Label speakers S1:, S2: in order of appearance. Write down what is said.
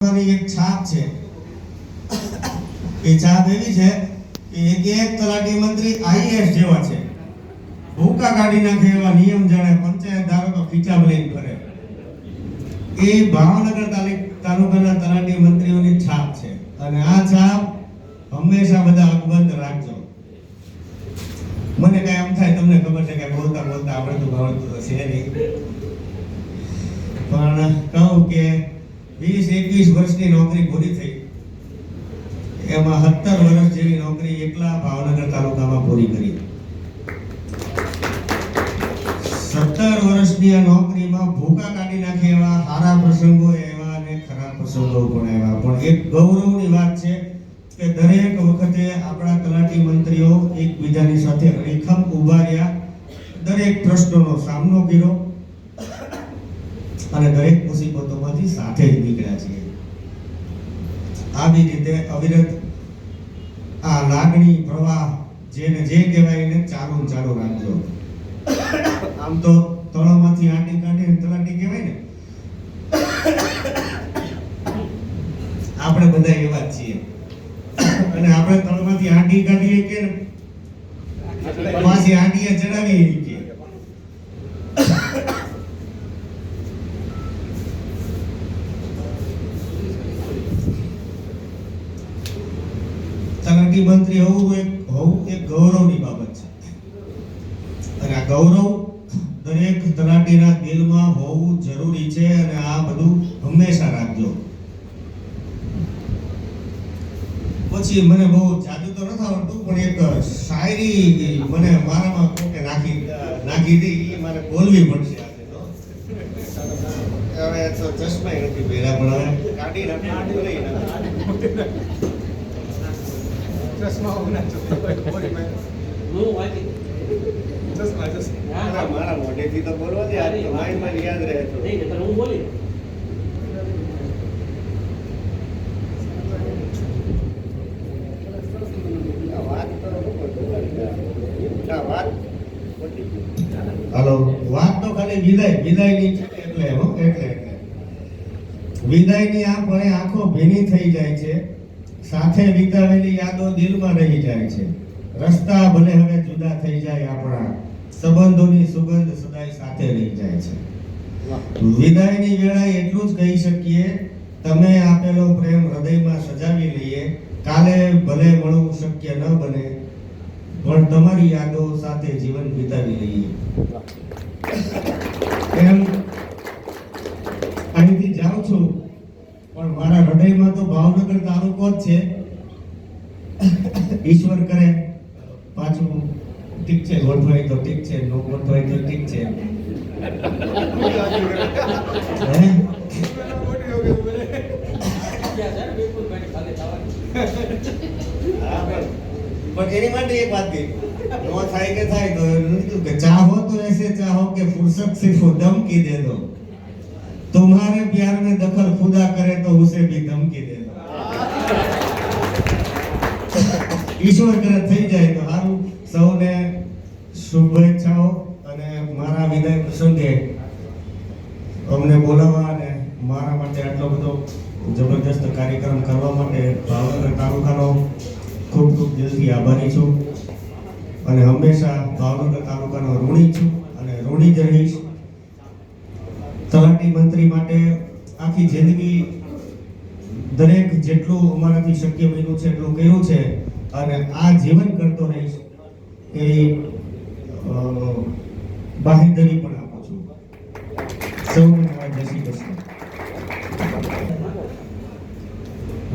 S1: એક છાપ છે એ છાપ એવી છે કે એક તલાટી મંત્રી આઈએએસ જેવા છે, ભૂકા કાઢી નાખે એવા નિયમ જાણે પંચાયત ધારો ખીચા લઈને કરે, એ ભાવનગર તાલુકાના તલાટી મંત્રીઓની છાપ છે. અને આ છાપ હંમેશા બધા અકબંધ રાખજો. મને કઈ એમ થાય તમને ખબર છે કે બોલતા બોલતા આપણે તો ભાવતું તો છે નહીં, પણ કહું કે 20-21 વર્ષની નોકરી પૂરી થઈ, એમાં 17 વર્ષ જેવી નોકરી એકલા ભાવનગર તાલુકામાં પૂરી કરી. 17 વર્ષની આ નોકરીમાં ભૂકા કાઢી નાખે એવા સારા પ્રસંગો એવા અને ખરાબ પ્રસંગો પણ એવા. પણ એક ગૌરવની વાત છે કે દરેક વખતે આપણા તલાટી મંત્રીઓ એકબીજાની સાથે અડીખમ ઊભા રહ્યા, દરેક પ્રશ્નોનો સામનો કર્યો અને દરેક મુસીબતોમાંથી સાથે જ નીકળ્યા છીએ. આવી રીતે અવિરત આ લાગણી પ્રવાહ જેને જે કહેવાય એને ચાલુ રાખજો. આમ તો તળમાંથી આંટી કાઢીને તલાટી કહેવાય ને, આપણે બધા એવા જ છીએ. અને આપણે તળમાંથી આંટી કાઢીએ કે પાછી આંટીએ ચડાવીએ કે તલાટી મંત્રી હોવું એક ગૌરવની બાબત છે. અને આ ગૌરવ દરેક તલાટીના દિલમાં હોવું જરૂરી છે. અને આ બધું હંમેશા રાખજો. પછી મને બહુ જાદુ તો નથી આવડતું, પણ એક શાયરી મને મારામાં કોકે નાખી હતી, એ મારે બોલવી પડશે આજે તો. હવે તો ચશ્મા નથી પહેર્યા, પણ હવે કાઢી નાખી લઈ મારા મોઢેથી તો બોલવા દે, માઇન્ડમાં યાદ રહે તો હું બોલી. હાલો, વાત તો ખાલી વિદાયની છે એટલે વિદાયની આ પળે આંખો ભીની થઈ જાય છે, સાથે વિતાવેલી યાદો દિલમાં રહી જાય છે. રસ્તા ભલે હવે જુદા થઈ જાય આપણા, સંબંધોની સુગંધ સદાય સાથે રહી જાય છે. વિદાયની વેળાએ એટલું જ કહી શકીએ, તમે આપેલો પ્રેમ હૃદયમાં સજાવી લઈએ. કાલે ભલે મળવું શક્ય ન બને, પણ તમારી યાદો સાથે જીવન વિતાવી લઈએ. એમ અહીંથી જાઉં છું, પણ મારા હૃદયમાં તો ભાવનગર તાલુકો જ છે. ઈશ્વર કરે પાછું ઠીક છે, ગોઠવાય તો ઠીક છે, નો ગોઠવાય તો ઠીક છે. પણ એની માટે એક વાત કહી, નો થાય કે થાય તો કે ચાહો તો ऐसे चाहो कि फुर्सत सिर्फ धमकी दे दो, तुम्हारे प्यार में दखल खुदा करे तो उसे भी धमकी दे दो. ઈશ્વર કરે થઈ જાય તો સારું. સૌને શુભેચ્છાઓ. અને મારા વિદાય પ્રસંગે અમને બોલાવવા અને મારા માટે આટલો બધો જબરદસ્ત કાર્યક્રમ કરવા માટે ભાવનગર તાલુકાનો ખૂબ ખૂબ દિલથી આભારી છું. અને હંમેશા ભાવનગર તાલુકાનો ઋણી છું અને ઋણી જ રહીશ. તલાટી મંત્રી માટે આખી જિંદગી દરેક જેટલું અમારાથી શક્ય બન્યું છે એટલું કર્યું છે, અને આ જીવન કરતો રહીશ એ બાહેંધરી પણ આપું છું. સૌને જય શ્રી કૃષ્ણ.